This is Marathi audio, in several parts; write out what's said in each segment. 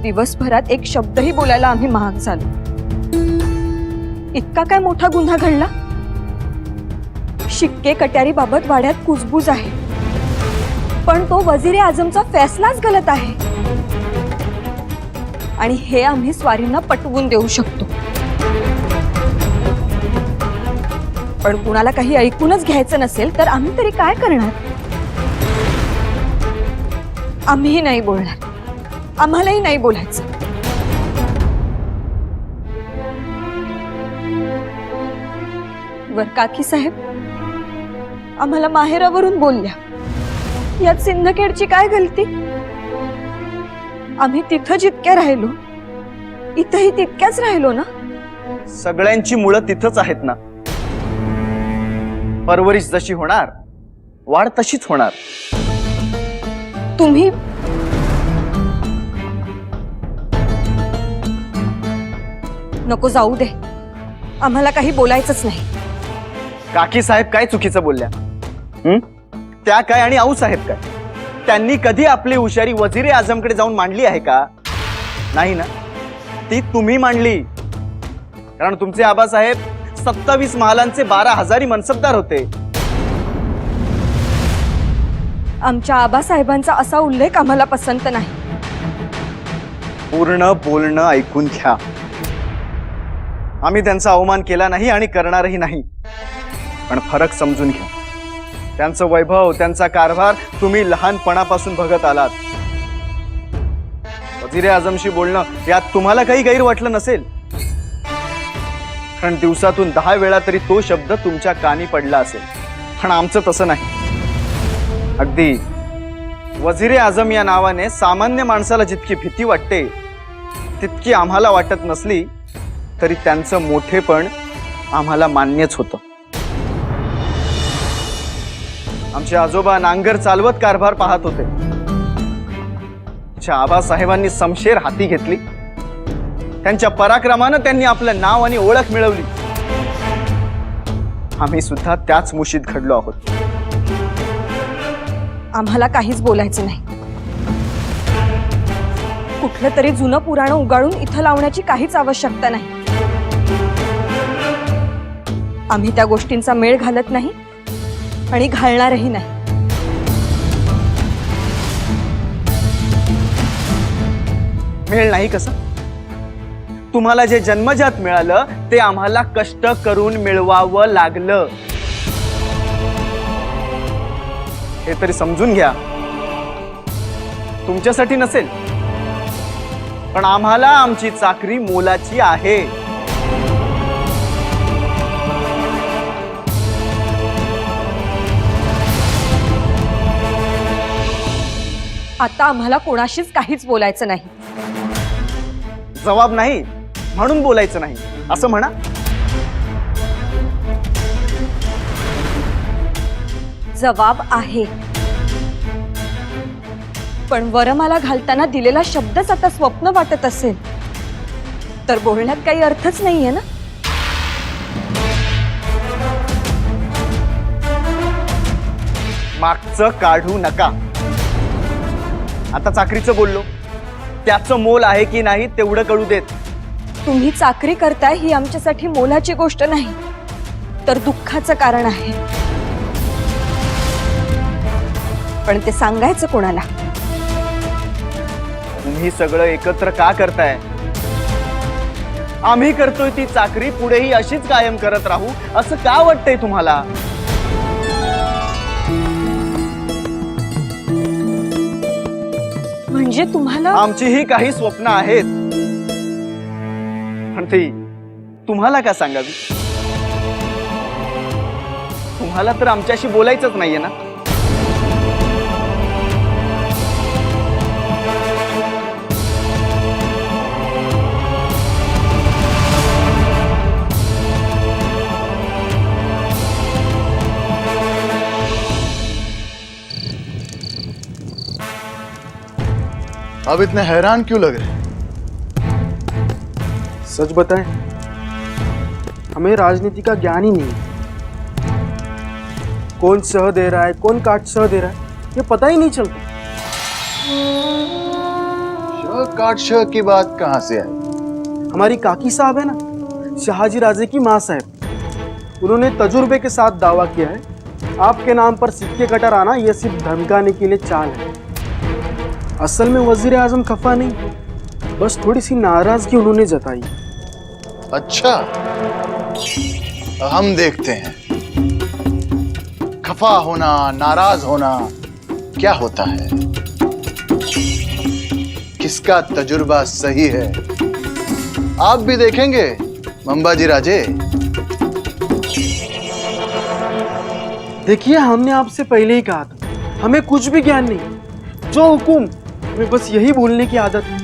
दिवसभरात एक शब्दही बोलायला आम्ही महाग झालो। इतका काय मोठा गुन्हा घडला? शिक्के कट्यारी बाबत वाड्यात कुजबूज आहे, पण तो वजीर आजमचा फैसलाच गलत आहे आणि हे आम्ही स्वारींना पटवून देऊ शकतो। पण कुणाला काही ऐकूनच घ्यायचं नसेल तर आम्ही तरी काय करणार? आम्हीही नाही बोलणार, आम्हालाही नाही बोलायचं। वर काकी साहेब आम्हाला माहेरावरून बोलल्या, यात सिंदखेडची काय गलती? आम्ही तिथं जितक्या राहिलो इथंही तितक्याच राहिलो ना। सगळ्यांची मुळं तिथंच आहेत ना। परवरिश जशी होणार वाढ तशीच होणार। तुम्ही नको जाऊ दे, आम्हाला काही बोलायचंच नाही। काकी साहेब काय चुकीचं बोलल्या? त्या काय आणि आऊ साहेब काय? त्यांनी कधी आपली हुशारी वजीर आजमकडे जाऊन मांडली आहे का? नाही ना, ती तुम्ही मांडली। कारण तुमचे आबासाहेब 27 महालांचे 12,000 मनसबदार होते। आमच्या आबासाहेबांचा असा उल्लेख आम्हाला पसंत नाही। पूर्ण बोलणं ऐकून घ्या। आम्ही त्यांचा अवमान केला नाही आणि करणारही नाही, पण फरक समजून घ्या। त्यांचं वैभव, त्यांचा कारभार तुम्ही लहानपणापासून बघत आलात। वजीर आजमशी बोलणं यात तुम्हाला काही गैर वाटलं नसेल, कारण दिवसातून 10 वेळा तरी तो शब्द तुमच्या कानी पडला असेल। पण आमचं तसं नाही। अगदी वजीर आजम या नावाने सामान्य माणसाला जितकी भीती वाटते तितकी आम्हाला वाटत नसली तरी त्यांचं मोठेपण आम्हाला मान्यच होतं। आमचे आजोबा नांगर चालवत कारभार पाहत होते। आमच्या आबासाहेबांनी समशेर हाती घेतली। त्यांच्या पराक्रमानं त्यांनी आपलं नाव आणि ओळख मिळवली। आम्ही सुद्धा त्याच मुशीत घडलो आहोत। आम्हाला काहीच बोलायचं नाही। कुठलं तरी जुनं पुराण उगाळून इथं लावण्याची काहीच आवश्यकता नाही। आम्ही त्या गोष्टींचा मेळ घालत नाही आणि घालणारही नाही। मेळ नाही कसं? तुम्हाला जे जन्मजात मिळालं ते आम्हाला कष्ट करून मिळवावं लागलं, हे तरी समजून घ्या। तुमच्यासाठी नसेल, पण आम्हाला आमची चाकरी मोलाची आहे। आता आम्हाला कोणाशीच काहीच बोलायचं नाही। जबाब नाही म्हणून बोलायचं नाही असं म्हणा। जबाब आहे, पण वरमाला घालताना दिलेला शब्दच आता स्वप्न वाटत असेल तर बोलण्यात काही अर्थच नाहीये ना। मागचं काढू नका। आता चाकरीचं बोललो, त्याचं मोल आहे की नाही तेवढं कळू देत। तुम्ही चाकरी करताय ही आमच्यासाठी मोलाची गोष्ट नाही तर दुःखाचं कारण आहे, पण ते सांगायचं कोणाला? तुम्ही सगळं एकत्र का करताय? आम्ही करतोय ती चाकरी पुढेही अशीच कायम करत राहू असं का वाटतंय तुम्हाला? म्हणजे तुम्हाला? आमचीही काही स्वप्न आहेत, पण ती तुम्हाला का सांगावी? तुम्हाला तर आमच्याशी बोलायचंच नाहीये ना। अब इतने हैरान क्यों लग रहे? सच बताएं, हमें राजनीति का ज्ञान ही नहीं। कौन सह दे रहा है, कौन काट सह दे रहा है, ये पता ही नहीं चलता। काटशह की बात कहाँ से आई? हमारी काकी साहब है ना, शहाजी राजे की माँ साहब, उन्होंने तजुर्बे के साथ दावा किया है आपके नाम पर सिक्के कटर आना ये सिर्फ धमकाने के लिए चाल है। असल में वजीर आजम खफा नहीं, बस थोड़ी सी नाराजगी उन्होंने जताई। अच्छा, हम देखते हैं खफा होना, नाराज होना क्या होता है, किसका तजुर्बा सही है। आप भी देखेंगे मंबाजी राजे। देखिए, हमने आपसे पहले ही कहा था हमें कुछ भी ज्ञान नहीं, जो हुकुम हमें बस यही बोलने की आदत है।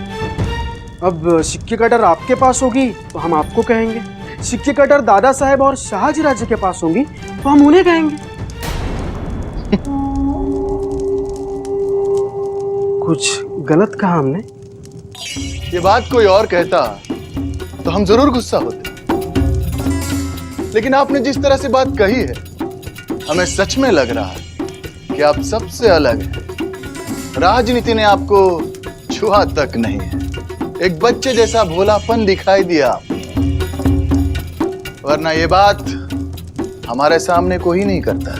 अब सिक्के कटर आपके पास होगी तो हम आपको कहेंगे, सिक्के कटर दादा साहब और शहाजी राजे के पास होंगी तो हम उन्हें कहेंगे। कुछ गलत कहा हमने? ये बात कोई और कहता तो हम जरूर गुस्सा होते, लेकिन आपने जिस तरह से बात कही है हमें सच में लग रहा है कि आप सबसे अलग हैं। राजनीति ने आपको छुआ तक नहीं है, एक बच्चे जैसा भोलापन दिखाई दिया आपको, वरना ये बात हमारे सामने कोई नहीं करता।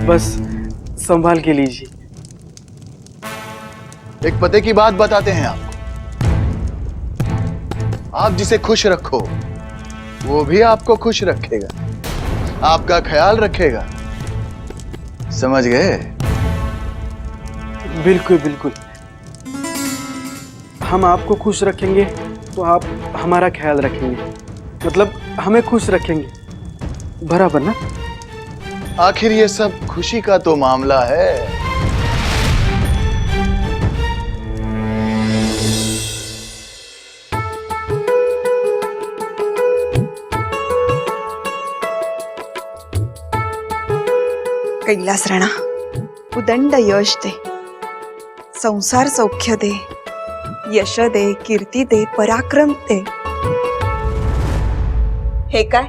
बस संभाल के लीजिए। एक पते की बात बताते हैं आपको, आप जिसे खुश रखो वो भी आपको खुश रखेगा, आपका ख्याल रखेगा, समझ गए? बिल्कुल बिल्कुल, हम आपको खुश रखेंगे तो आप हमारा ख्याल रखेंगे, मतलब हमें खुश रखेंगे, बराबर ना? आखिर ये सब खुशी का तो मामला है। कैलास राणा, उदंड यश दे, संसार सौख्य दे, यश दे, कीर्ती दे, पराक्रम दे। हे काय,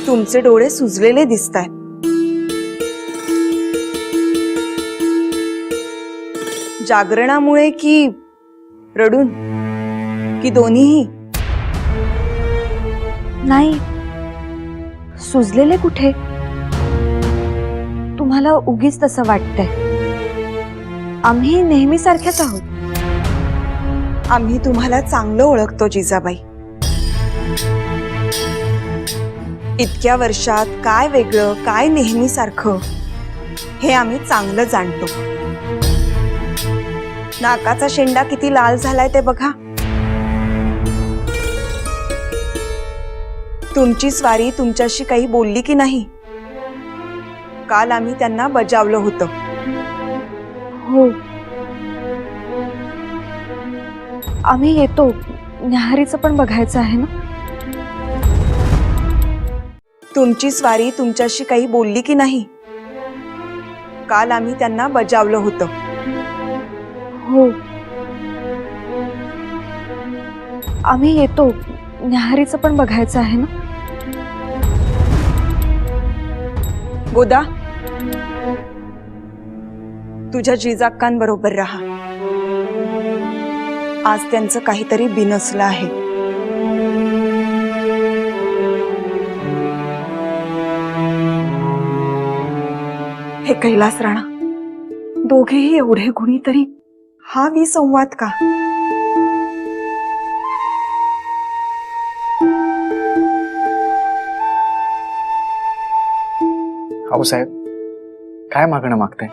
तुमचे डोळे सुजलेले दिसतायत। जागरणामुळे की रडून, की दोन्हीही? नाही, सुजलेले कुठे? तुम्हाला उगीच तसं वाटतंय, आम्ही नेहमी सारख्याच आहोत। आम्ही तुम्हाला चांगलं ओळखतो जिजाबाई। इतक्या वर्षात काय वेगळं, काय नेहमी सारखं हे आम्ही चांगलं जाणतो। नाकाचा शेंडा किती लाल झालाय ते बघा। तुमची स्वारी तुमच्याशी काही बोलली की नाही? काल आम्ही त्यांना बजावलं होतं। हो, आम्ही येतो, न्याहारीचं पण बघायचं आहे ना? तुमची स्वारी तुमच्याशी काही बोलली की नाही? काल आम्ही त्यांना बजावलं होतं। हो, आम्ही येतो, न्याहारीचं पण बघायचं आहे ना? गोदा, तुझ्या जिजाक्कांबरोबर राहा। आज त्यांचं काहीतरी बिनसलं आहे। हे कैलास राणा, दोघेही एवढे गुणी तरी हा विसंवाद का? अहो साहेब, काय मागणं मागताय?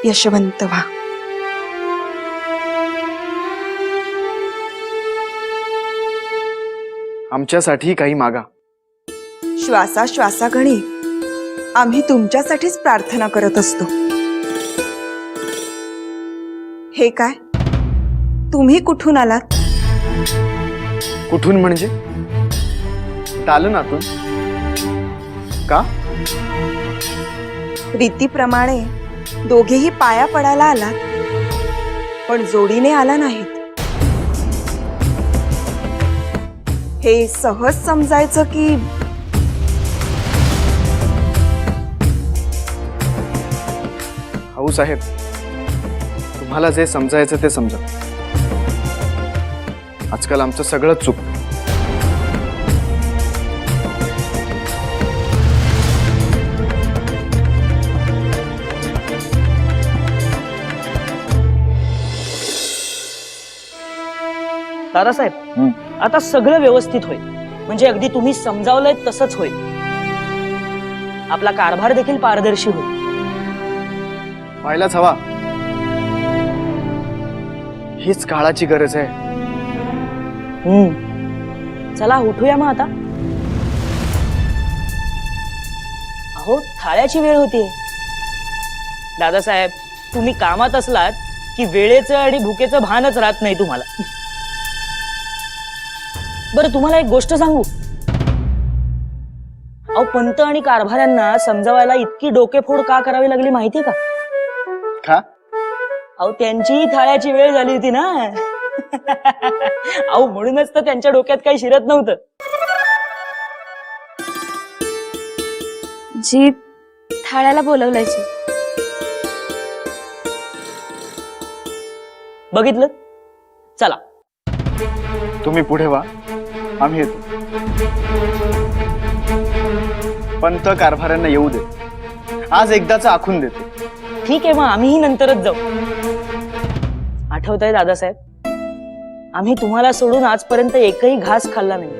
यशवंत व्हा। आमच्यासाठी काही मागा। श्वासाश्वासागणी आम्ही तुमच्यासाठीच प्रार्थना करत असतो। हे काय, तुम्ही कुठून आलात? कुठून म्हणजे? दालनातून? का? रीतीप्रमाणे दोघेही पाया पडायला आलात, पण जोडीने आला नाहीत। हे सहज समजायचं की भाऊ साहेब, तुम्हाला जे समजायचं ते समजा. आजकाल आमचं सगळंच चूक. दादासाहेब, आता सगळं व्यवस्थित होईल. म्हणजे अगदी तुम्ही समजावलंय तसंच होईल. आपला कारभार देखील पारदर्शी होईल. व्हायलाच हवा. हीच काळाची गरज आहे. चला उठूया मग आता. अहो, थाळ्याची वेळ होतीये. दादासाहेब, तुम्ही कामात असलात की वेळेचं आणि भुकेचं भानच राहत नाही तुम्हाला. बरं, तुम्हाला एक गोष्ट सांगू. अहो, पंत आणि कारभाऱ्यांना समजावायला इतकी डोकेफोड का करावी लागली माहिती का? का? अहो, त्यांची थाळ्याची वेळ झाली होती ना. अहो, म्हणूनच तर त्यांच्या डोक्यात काही शिरत नव्हतं. जी थाळ्याला बोलवल्याची. बघितलं? चला. तुम्ही पुढे व्हा, आम्ही येतो. पंत कारभाऱ्यांना येऊ दे. आज एकदाच आखून देतो. ठीक आहे, मग आम्हीही नंतरच जाऊ. आठवतंय दादासाहेब, आम्ही तुम्हाला सोडून आजपर्यंत एकही घास खाल्ला नाही.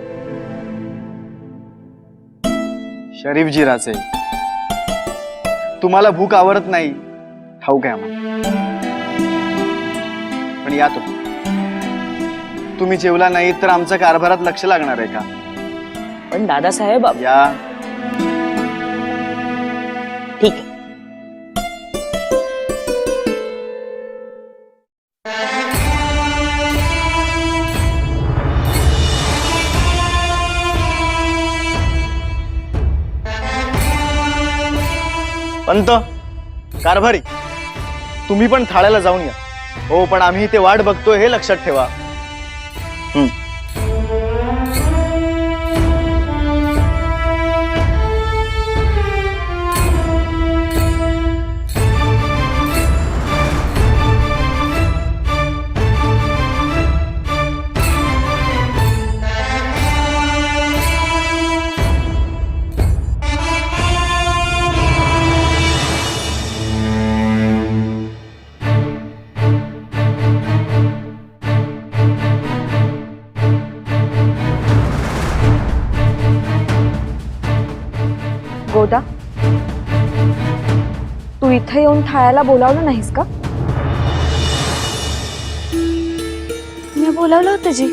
शरीफजी राजे, तुम्हाला भूक आवरत नाही ठाऊक आहे आम्हाला. पण या तुम्ही जेवला नाही तर आमच्या कारभारात लक्ष लागणार आहे का? पण दादासाहेब, या. ठीक आहे. पंत, कारभारी, तुम्ही पण थाळ्याला जाऊन या. हो, पण आम्ही इथे वाट बघतोय हे लक्षात ठेवा. गोदा, तू इथे येऊन थाळ्याला बोलावलं नाहीस का? मी बोलावलं होतं जी.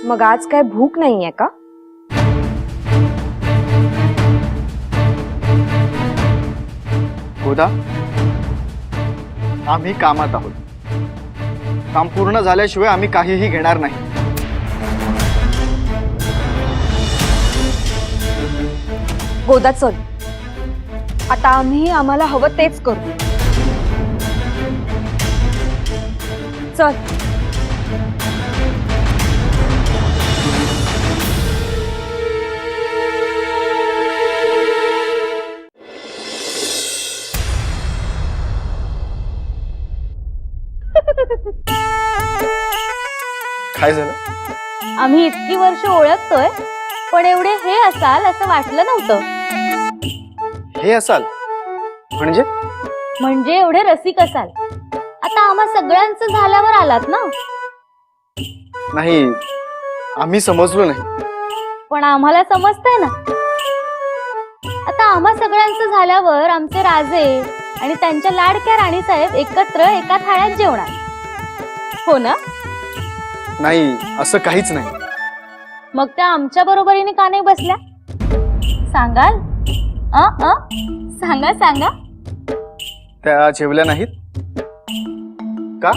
मग आज काय भूक नाहीये का? गोदा, आम्ही कामात आहोत. काम पूर्ण झाल्याशिवाय आम्ही काहीही घेणार नाही. गोदा, चल. आता आम्ही आम्हाला हवं तेच करू. चल. काय झालं? आम्ही इतकी वर्ष ओळखतोय, पण एवढे हे असाल असं वाटलं नव्हतं. हे असाल म्हणजे? म्हणजे एवढे रसिक असाल. आता आम्हा सगळ्यांचं झाल्यावर आलात ना. नाही, आम्ही समजलो नाही. पण आम्हाला समजतंय ना. आता आम्हा सगळ्यांचं झाल्यावर आमचे राजे आणि त्यांच्या लाडक्या राणीसाहेब एकत्र एका थाळ्यात जेवणार, हो ना? नाही, असं काहीच नाही. मग त्या आमच्या बरोबरीने का नाही बसल्या? सांगाल? सांगा सांगा. त्या जेवल्या नाहीत का?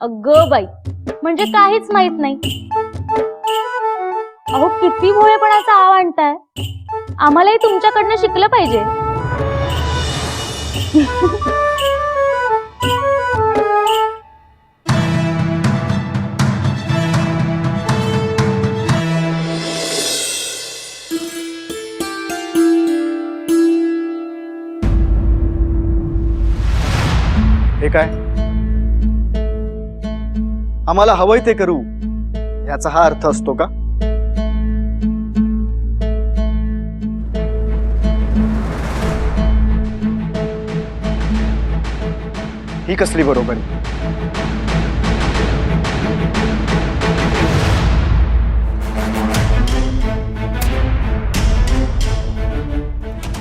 अगं बाई, म्हणजे काहीच माहित नाही. अहो, किती भोळेपणाचा आव आणताय. आम्हालाही तुमच्याकडनं शिकलं पाहिजे. हे काय? आम्हाला हवंय ते करू ह्याचा हा अर्थ असतो का? ही कसली बरोबरी?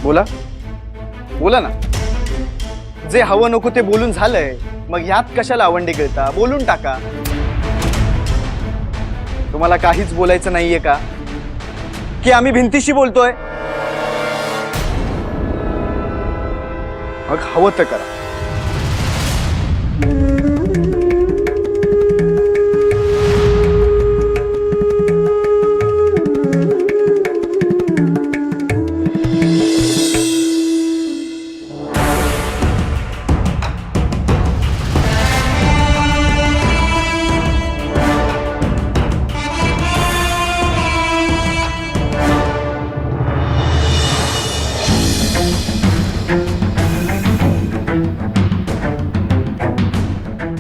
बोला बोला ना. जे हवं नको ते बोलून झालंय, मग ह्यात कशाला आवंडी गिळता? बोलून टाका. तुम्हाला काहीच बोलायचं नाहीये का? की आम्ही भिंतीशी बोलतोय? मग हवं तर करा.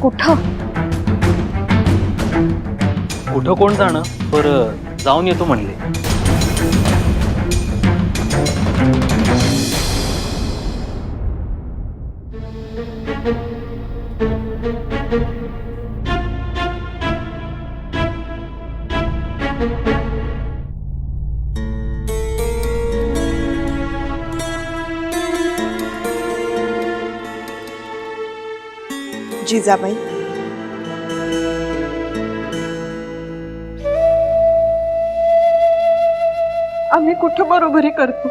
कुठं? कुठं कोण जाणं, बरं जाऊन येतो म्हणले. जिजाबाई, आम्ही कुठं बरोबरी करतो?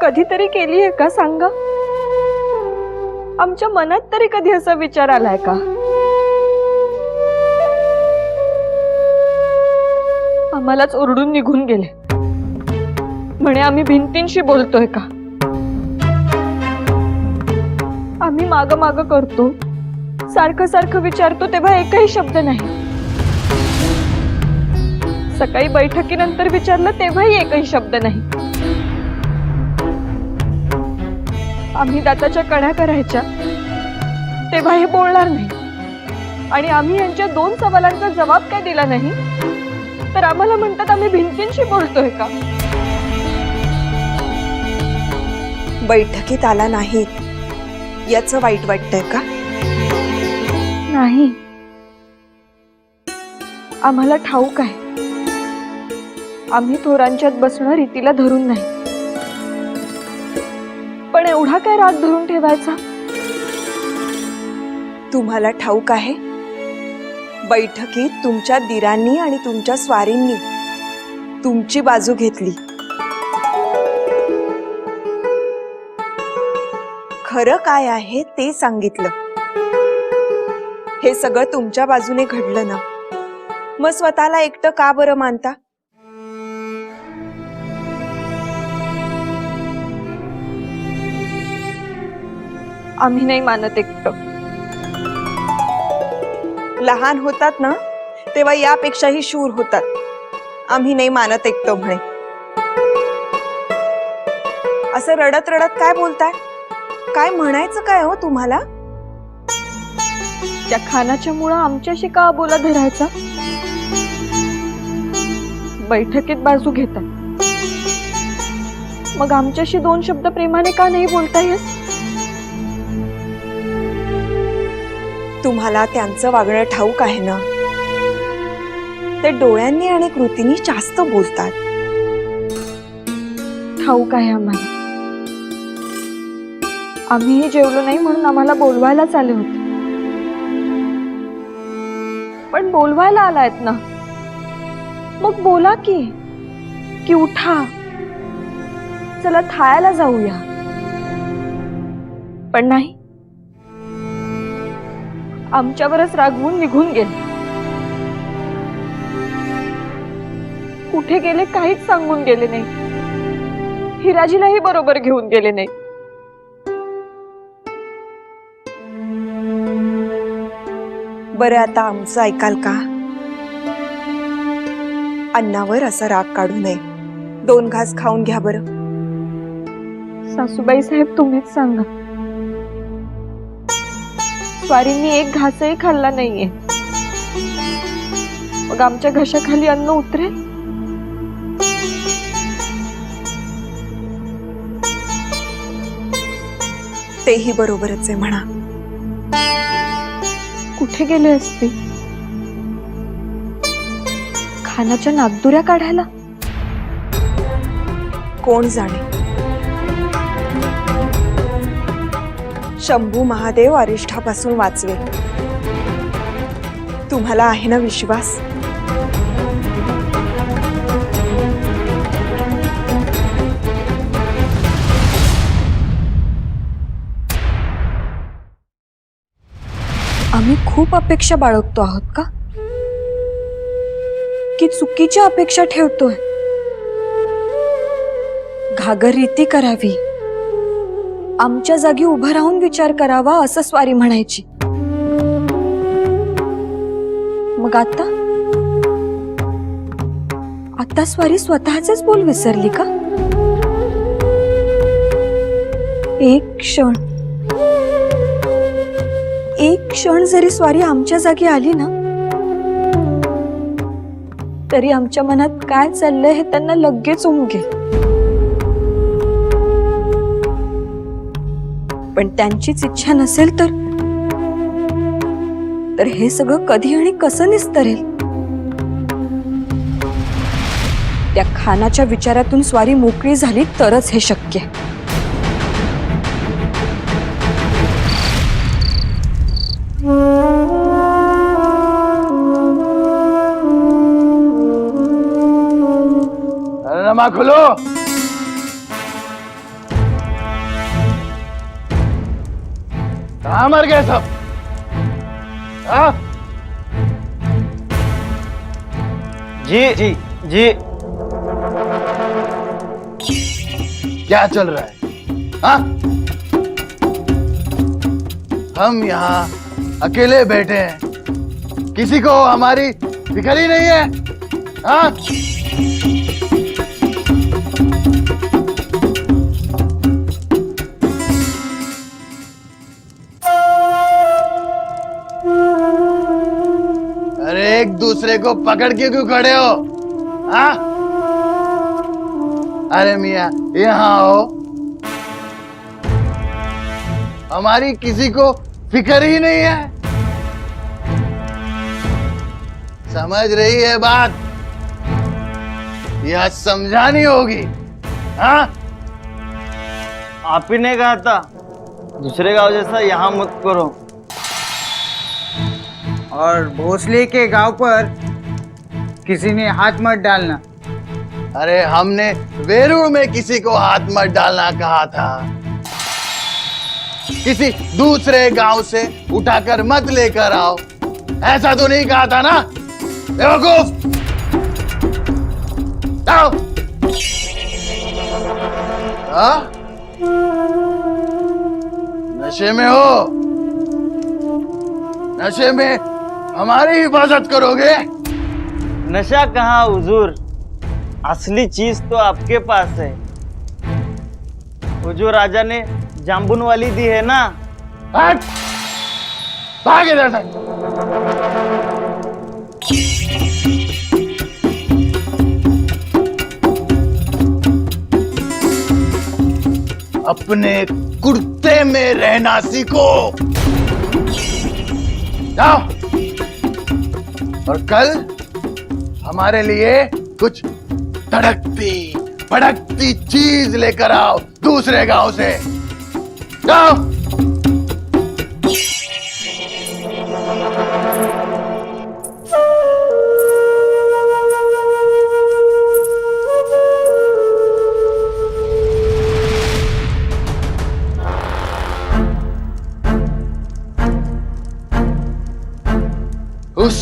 कधीतरी केली आहे का सांगा? आमच्या मनात तरी कधी असा विचार आलाय का? आम्हालाच ओरडून निघून गेले म्हणे आम्ही भिंतींशी बोलतोय का? आम्ही माग माग करतो, सारखं सारखं विचारतो, तेव्हा एकही शब्द नाही. सकाळी बैठकीनंतर विचारलं तेव्हाही एकही शब्द नाही. आम्ही दाताच्या कण्या करायच्या तेव्हा हे बोलणार नाही, आणि आम्ही यांच्या 2 सवालांचा जवाब काय दिला नाही तर आम्हाला म्हणतात आम्ही भिंतींशी बोलतोय का? बैठकीत आला नाहीत याचं वाईट वाटतंय का? नाही, आम्हाला ठाऊक आहे आम्ही थोरांच्यात बसणं रीतीला धरून नाही, पण एवढा काय राग धरून ठेवायचा? तुम्हाला ठाऊक आहे बैठकीत तुमच्या दिरांनी आणि तुमच्या स्वारींनी तुमची बाजू घेतली. खरं काय आहे ते सांगितलं. हे सगळं तुमच्या बाजूने घडलं ना, मग स्वतःला एकटं का बरं मानता? आम्ही नाही मानत एकटं. लहान होतात ना तेव्हा यापेक्षाही शूर होतात. आम्ही नाही मानत एकटं म्हणे. असं रडत रडत काय बोलताय? काय म्हणायचं काय हो तुम्हाला? त्या खानाच्या मुळं आमच्याशी का बोला धरायचा? बैठकीत बाजू घेतात, मग आमच्याशी 2 शब्द प्रेमाने का नाही बोलता येत? तुम्हाला त्यांचं वागणं ठाऊक आहे ना. ते डोळ्यांनी आणि कृतींनी जास्त बोलतात. ठाऊक आहे आम्हाला. आम्हीही जेवलो नाही म्हणून आम्हाला बोलवायलाच आले होते. पण बोलवायला आलायत ना, मग बोला की उठा, चला थाळ्याला जाऊया. पण नाही, आमच्यावरच रागवून निघून गेले. कुठे गेले काहीच सांगून गेले नाही. हिराजीलाही बरोबर घेऊन गेले नाही. बरं, आता आमचं ऐकाल का? अन्नावर असा राग काढू नये. 2 घास खाऊन घ्या बरं. सासूबाई साहेब, तुम्हीच सांगा. स्वारींनी एक घासही खाल्ला नाहीये. मग आमच्या घशाखाली अन्न उतरेल? तेही बरोबरच आहे म्हणा. कुठे गेले असते? खानाच्या नागदुऱ्या काढायला? कोण जाणे. शंभू महादेव अरिष्ठापासून वाचवे. तुम्हाला आहे ना विश्वास? आम्ही खूप अपेक्षा बाळगतो आहोत का? की चुकीच्या अपेक्षा ठेवतोय? घागर रीती करावी, आमच्या जागी उभं राहून विचार करावा असं स्वारी म्हणायची. मग आता स्वारी स्वतःचेच बोल विसरली का? एक क्षण जरी स्वारी आमच्या जागी आली ना, तरी आमच्या मनात काय चाललंय हे त्यांना लगेच उमगेल. पण त्यांचीच इच्छा नसेल तर हे सगळं कधी आणि कसं निस्तरेल? त्या खानाच्या विचारातून स्वारी मोकळी झाली तरच हे शक्य आहे. नमा खोलो. कहाँ मर गए सब? हाँ? जी. क्या चल रहा है? हाँ? हम यहाँ अकेले बैठे हैं, किसी को हमारी फिक्र ही नहीं है. हाँ? अरे एक दूसरे को पकड़ के क्यों खड़े हो? हाँ? अरे मियाँ यहाँ आओ. हमारी किसी को फिक्र ही नहीं है. समझ रही है बात? यह समझानी होगी. हाँ? आप ही ने कहा था दूसरे गांव जैसा यहाँ मत करो. और भोसले के गांव पर किसी ने हाथ मत डालना. अरे हमने वेरूळ में किसी को हाथ मत डालना कहा था. किसी दूसरे गांव से उठाकर मत लेकर आओ, ऐसा तो नहीं कहा था ना बेवकूफ. आओ. हाँ? नशे में हो? नशे में हमारी हिफाजत करोगे? नशा कहाँ हुजूर, असली चीज तो आपके पास है. वो जो राजा ने जामुन वाली दी है ना. हट! भाग इधर से. अपने कुर्ते में रहना सीखो. जाओ. और कल हमारे लिए कुछ तड़कती भड़कती चीज लेकर आओ दूसरे गांव से. जाओ. उस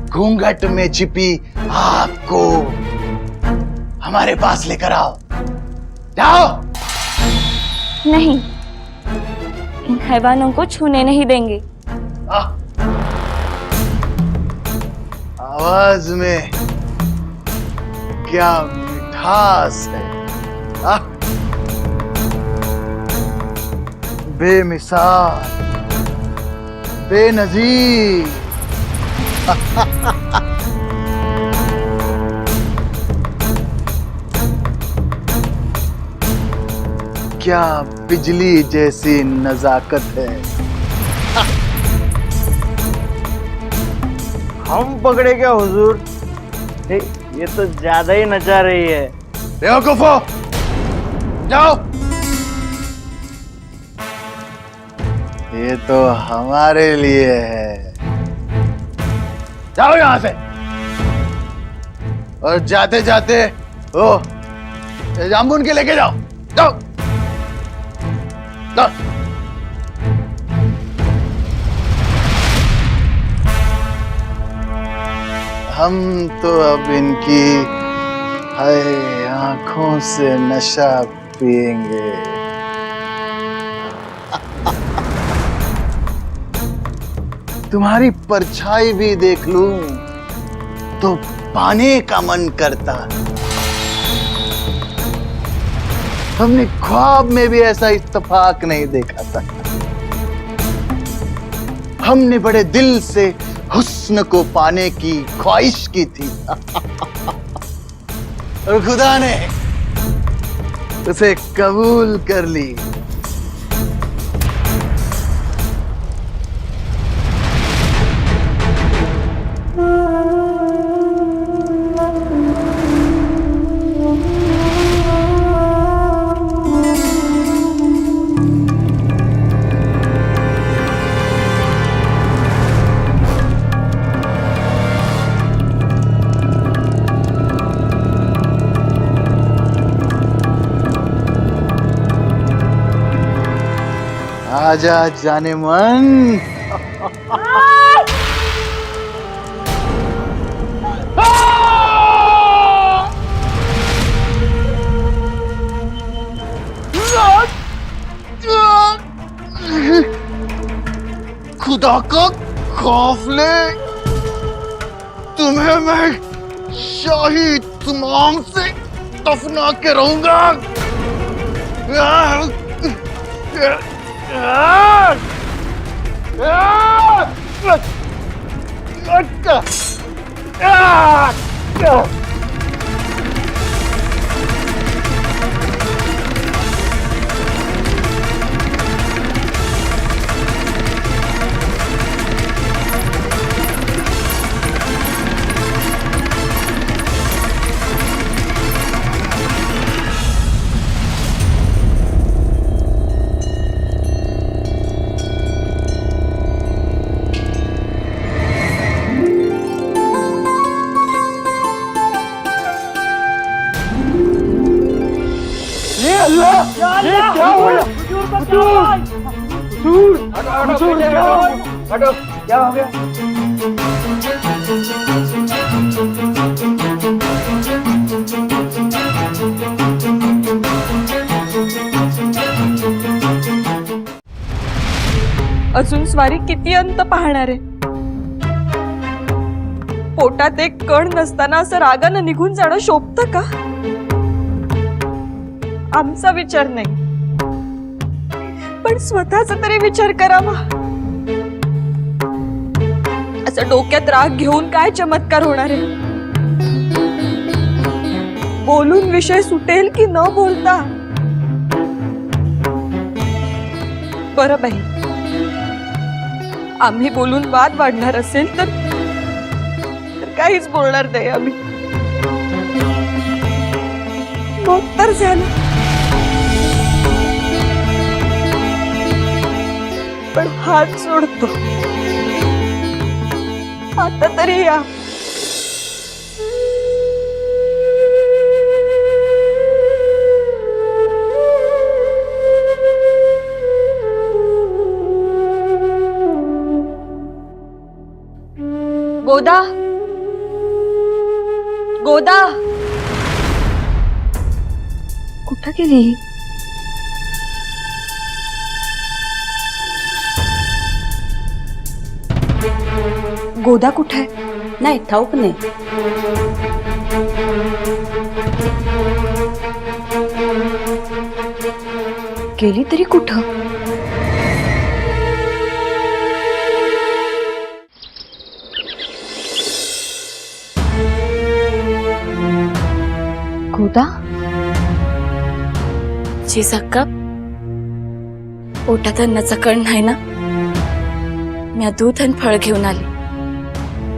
घूंघट में छिपी आग को हमारे पास लेकर आओ. जाओ. नहीं, इन हैवानों को छूने नहीं देंगे. आवाज में क्या मिठास है. बेमिसाल बेनजीर। क्या बिजली जैसी नजाकत है। हम पकड़े क्या हुजूर? ये तो ज्यादा ही नचा रही है। बेवकूफो, जाओ। ये तो हमारे लिए है। जाओ यहां से। और जाते जाते ओ ये जामुन के लेके जाओ। जाओ जाओ। हम तो अब इनकी हाय आंखों से नशा पिएंगे। तुम्हारी परछाई भी देख लूं तो पाने का मन करता। हमने ख्वाब में भी ऐसा इत्तेफाक नहीं देखा था। हमने बड़े दिल से हुस्न को पाने की ख्वाहिश की थी और खुदा ने उसे कबूल कर ली। आजा जाने मन। खुदा का खौफ ले, तुम्हें मैं शाही तमाम से दफना के रहूंगा। अजून स्वारी किती अंत पाहणार आहे? पोटात एक कण नसताना असं रागानं निघून जाणं शोभतं का? आमचा विचार नाही, पण स्वतःचा तरी विचार करावा. असं डोक्यात राग घेऊन काय चमत्कार होणार आहे? बोलून विषय सुटेल की न बोलता? बरं बाई, आम्ही बोलून वाद वाढणार असेल तर काहीच बोलणार नाही आम्ही. मग तर झालं. पण हात सोडतो. आता तरी या. गोदा, गोदा कुठं गेली? गोदा कुठे आहे? नाही, ठाऊक नाही. गेली तरी कुठं? गोदा जी सक्का पोटात अन्नाचा कण नाही ना, मी दूध आणि फळ घेऊन आली.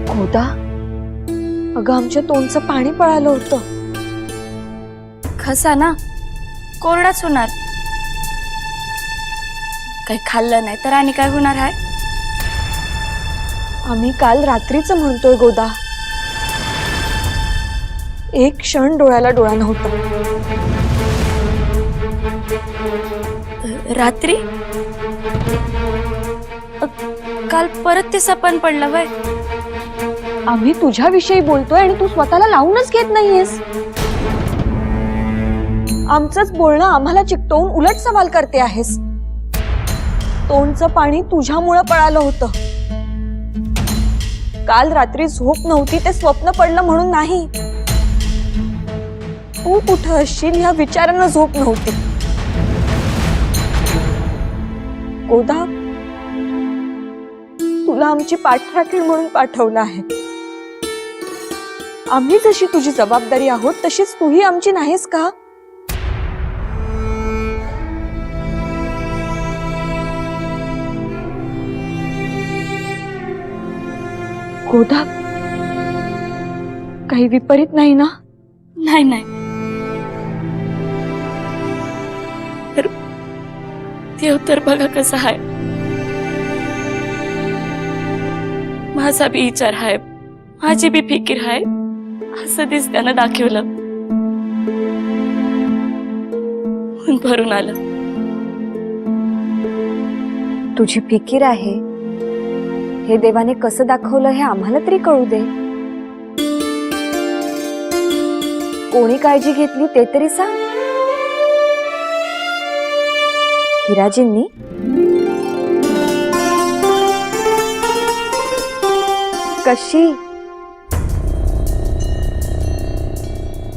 गोदा, अगं आमच्या तोंडचं पाणी पळालं होतं. खसा ना कोरडाच होणार. काही खाल्लं नाही तर आणि काय होणार आहे. आम्ही काल रात्रीच म्हणतोय गोदा. एक क्षण डोळ्याला डोळा नव्हता. रात्री काल परत ते सपन पडलं वय. आम्ही तुझ्याविषयी बोलतोय आणि तू स्वतःला लावूनच घेत नाहीयेस. आमचंच बोलणं आम्हाला चिकटवून उलट सवाल करते आहेस. तोंडचं पाणी तुझ्यामुळं पळालं होतं. काल रात्री झोप नव्हती ते स्वप्न पडलं म्हणून नाही. तू कुठं असशील ह्या विचारानं झोप नव्हती. गोदा, तुला आमची पाठराखीण म्हणून पाठवलं आहे. आम्ही जशी तुझी जबाबदारी आहोत तशीच तूही आमची नाहीस का? गोदा, काही विपरीत नाही ना? नाही नाही, तर देव तर बघा कसा आहे. माझा बी विचार आहे, माझी बी फिकीर आहे, असं दिसत्यानं दाखवलं म्हणून भरून आलं. तुझी फिकीर आहे हे देवाने कसं दाखवलं हे आम्हाला तरी कळू दे. कोणी काळजी घेतली ते तरी सांग. हिराजींनी? कशी?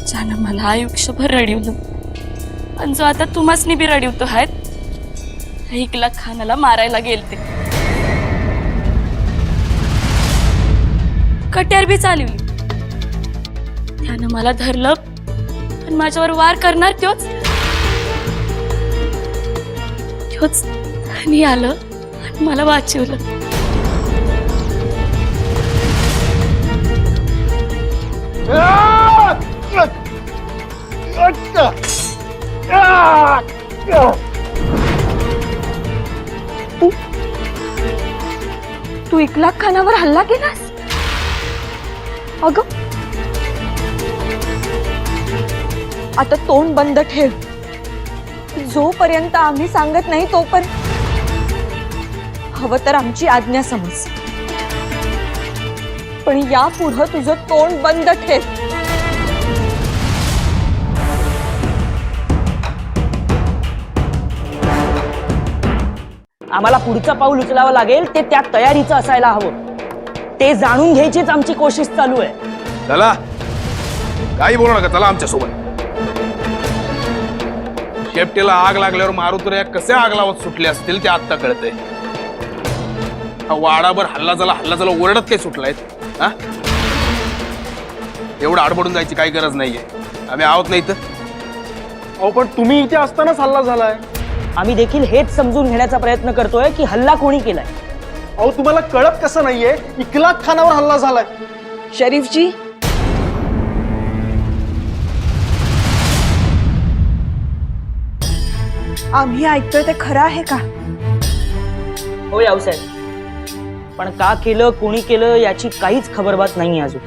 ज्यानं मला आयुष्यभर रडवलं आणि जो आता तुम्हासनी बी रडवतो आहेत, 1,00,000 खानाला मारायला गेलते. कट्यार बी चालवली. त्यानं मला धरलं आणि माझ्यावर वार करणार त्योच धनी आलं आणि मला वाचवलं. तू 1,00,000 खानावर हल्ला केलास? अगं, आता तोंड बंद ठेव. जोपर्यंत आम्ही सांगत नाही तोपर्यंत हवं तर आमची आज्ञा समज, पण यापुढं तुझं तोंड बंद ठेव. आम्हाला पुढचं पाऊल उचलावं लागेल ते त्या तयारीचं असायला हवं. ते जाणून घ्यायचीच आमची कोशिश चालू आहे. चला, काही बोलू नका, चला आमच्या सोबत. शेपटीला आग लागल्यावर मारुतऱ्या कसे आग लावत सुटले असतील ते आत्ता कळतंय. वाडाभर हल्ला झाला ओरडत काय सुटलायत? हा, एवढं आडबडून जायची काही गरज नाहीये. आम्ही आहोत नाही तर. अहो पण तुम्ही इथे असतानाच हल्ला झालाय. आम्ही देखील हेच समजून घेण्याचा प्रयत्न करतोय की हल्ला कोणी केलाय. अहो तुम्हाला कळत कसं नाहीये? 1,00,000 खानावर हल्ला झालाय. शरीफजी, आम्ही ऐकतोय ते खरं आहे का? हो यावसाहेब, पण का केलं, कोणी केलं याची काहीच खबरबात नाहीये अजून.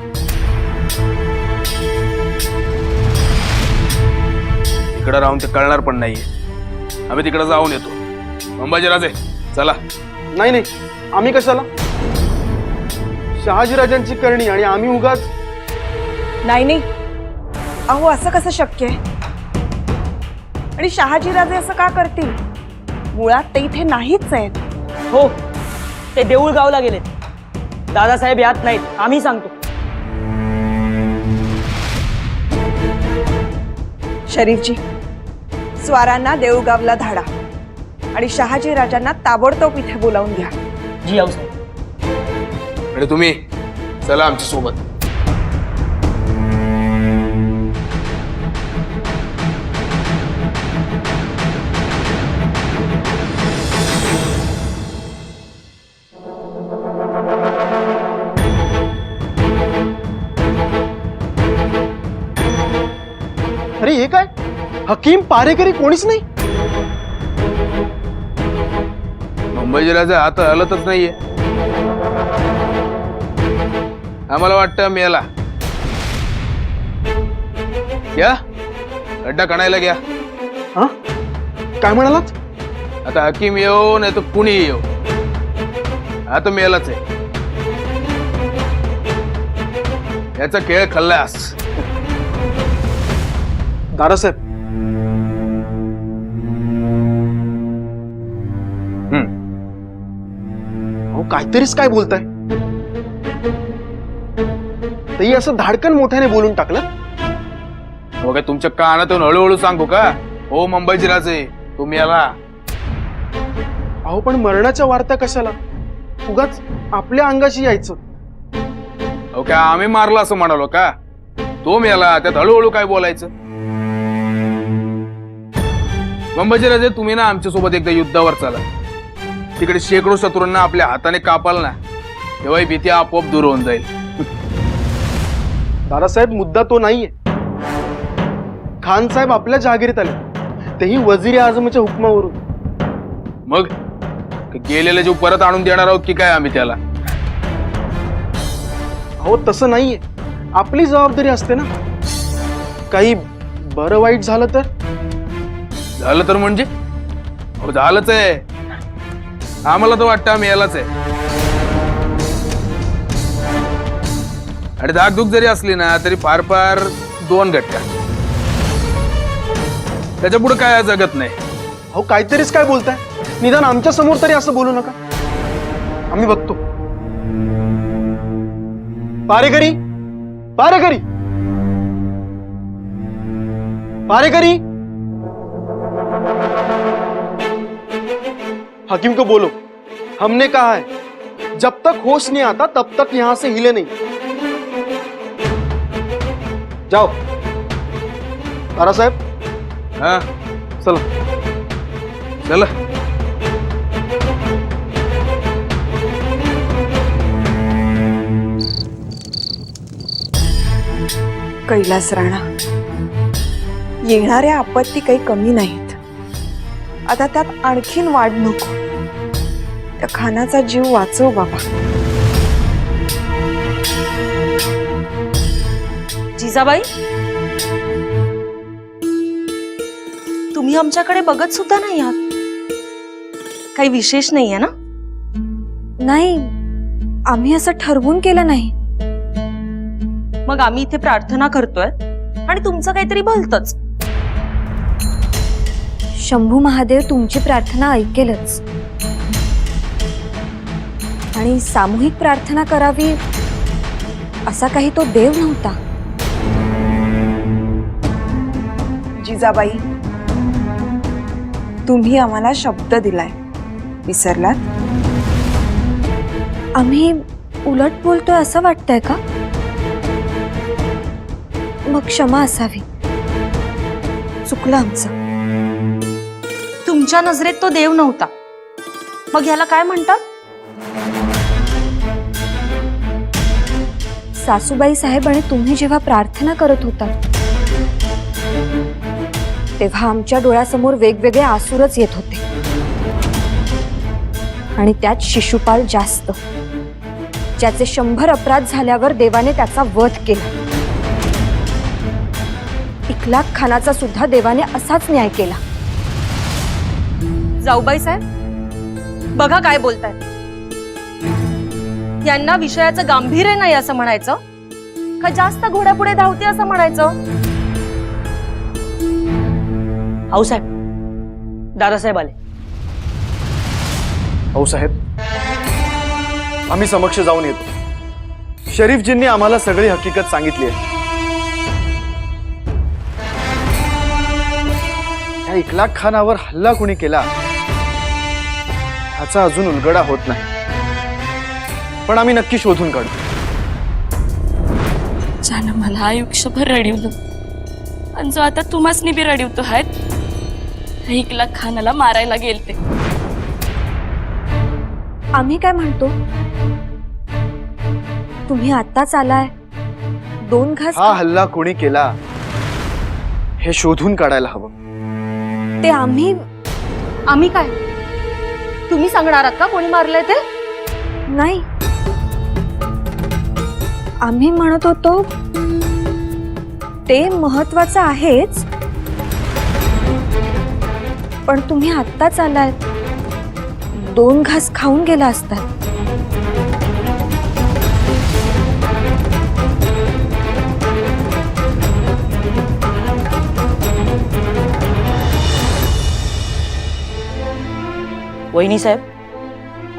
इकडे राहून ते कळणार पण नाहीये. आम्ही तिकडे जाऊन येतो. अंबाजीराजे चला. नाही नाही, आम्ही कशाला? शहाजीराजांची करणी आणि आम्ही उगाच. नाही नाही, अहो असं कसं शक्य आहे? आणि शहाजीराजे असं का करतील? मुळात ते इथे नाहीच आहेत. हो, ते देऊळ गावला गेलेत. दादासाहेब यात नाहीत, आम्ही सांगतो. शरीफजी, स्वारांना देऊळगावला धाडा आणि शहाजी राजांना ताबडतोब इथे बोलावून घ्या. जी यावसाहेब. आणि तुम्ही चला आमच्या सोबत. अरे हे काय, हकीम पारेकरी कोणीच नाही? मुंबई जिल्ह्याचा हात हलतच नाहीये. आम्हाला वाटतं मेला. घ्या गड्डा खणायला घ्या. हा, काय म्हणालात? आता हकीम येऊ नाही तर कुणी येऊ, आता मेलाच आहे. याचा खेळ खल्लास. दादासाहेब, अहो काहीतरीच काय बोलताय? तरी असं धाडकन मोठ्याने बोलून टाकलं? हो काय तुमच्या कानातून हळूहळू सांगू का? हो मुंबईची राजे तुम्ही आला. अहो पण मरणाच्या वार्ता कशाला? उगाच आपल्या अंगाशी यायचं. हो काय आम्ही मारला असं म्हणालो का? तो मेला त्यात हळूहळू काय बोलायचं? मुंबईचे राजे तुम्ही ना आमच्या सोबत एकदा युद्धावर चाला. तिकडे शेकडो शत्रूंना आपल्या हाताने कापाल ना, तेव्हा ही भीती आपोआप दूर होऊन जाईल. दादासाहेब, मुद्दा तो नाहीये. खान साहेब आपल्या जहागिरीत आले, तेही वजीर आझमच्या हुकमावरून. मग गेलेले जीव परत आणून देणार आहोत की काय आम्ही त्याला? अहो तसं नाहीये, आपली जबाबदारी असते ना. काही बरं वाईट झालं तर? झालं तर म्हणजे हो झालंच आहे. आम्हाला तर वाटतं आम्ही यालाच आहे. आणि धाकधूक जरी असली ना तरी फार फार 2 गट्ट्या, त्याच्या पुढे काय जगत नाही. अहो काहीतरीच काय बोलताय? निदान आमच्या समोर तरी असं बोलू नका. आम्ही बघतो. पारेकरी, पारेकरी, पारेकरी, हकीम को बोलो, हमने कहा है जब तक होश नहीं आता तब तक यहां से हिले नहीं. जाओ. दादासाहेब, हा चला. चला. कैलास राणा, येणाऱ्या आपत्ती काही कमी नाहीत. आता त्यात आणखीन वाढ नको. त्या खानाचा जीव वाचव बाबा. जिजाबाई, तुम्ही आमच्याकडे बघत सुद्धा नाही आहात. काही विशेष नाहीये ना? नाही, आम्ही असं ठरवून केलं नाही. मग आम्ही इथे प्रार्थना करतोय आणि तुमचं काहीतरी भलतच. शंभू महादेव तुमची प्रार्थना ऐकेलच, आणि सामूहिक प्रार्थना करावी असा काही तो देव नव्हता. जिजाबाई, तुम्ही आम्हाला शब्द दिलाय, विसरलात? आम्ही उलट बोलतोय असं वाटतंय का? मग क्षमा असावी, चुकलं आमचं. तुमच्या नजरेत तो देव नव्हता, मग ह्याला काय म्हणतात? सासूबाई साहेब आणि तुम्ही जेव्हा प्रार्थना करत होता तेव्हा आमच्या डोळ्यासमोर वेगवेगळे आसुरच येत होते, आणि त्यात शिशुपाल जास्त, ज्याचे 100 अपराध झाल्यावर देवाने त्याचा वध केला. इखलाक खानाचा सुद्धा देवाने असाच न्याय केला. जाऊबाई साहेब, बघा काय बोलताय. यांना विषयाचं गांभीर्य नाही असं म्हणायचं का जास्त घोड्यापुढे धावते असं म्हणायचं? आऊसाहेब, दादासाहेब आले. हो साहेब, आम्ही समक्ष जाऊन येतो. शरीफजींनी आम्हाला सगळी हकीकत सांगितली आहे. त्या इखलाक खानावर हल्ला कोणी केला ह्याचा अजून उलगडा होत नाही, पण आम्ही नक्की शोधून काढू. ज्यानं मला आयुष्यभर रडवलं आणि जो आता तुम्हासनी बी रडवतो आहेत, इखलाक खानाला मारायला गेलते. आम्ही काय म्हणतो, तुम्ही आत्ताच आलाय, 2 घास हा हल्ला कोणी केला हे शोधून काढायला हवं. ते आम्ही काय तुम्ही सांगणार आहात का कोणी मारलंय ते? नाही, आम्ही म्हणत होतो ते महत्वाचं आहेच, पण तुम्ही आत्ताच आलात, 2 घास खाऊन गेला असतात. वहिनी साहेब,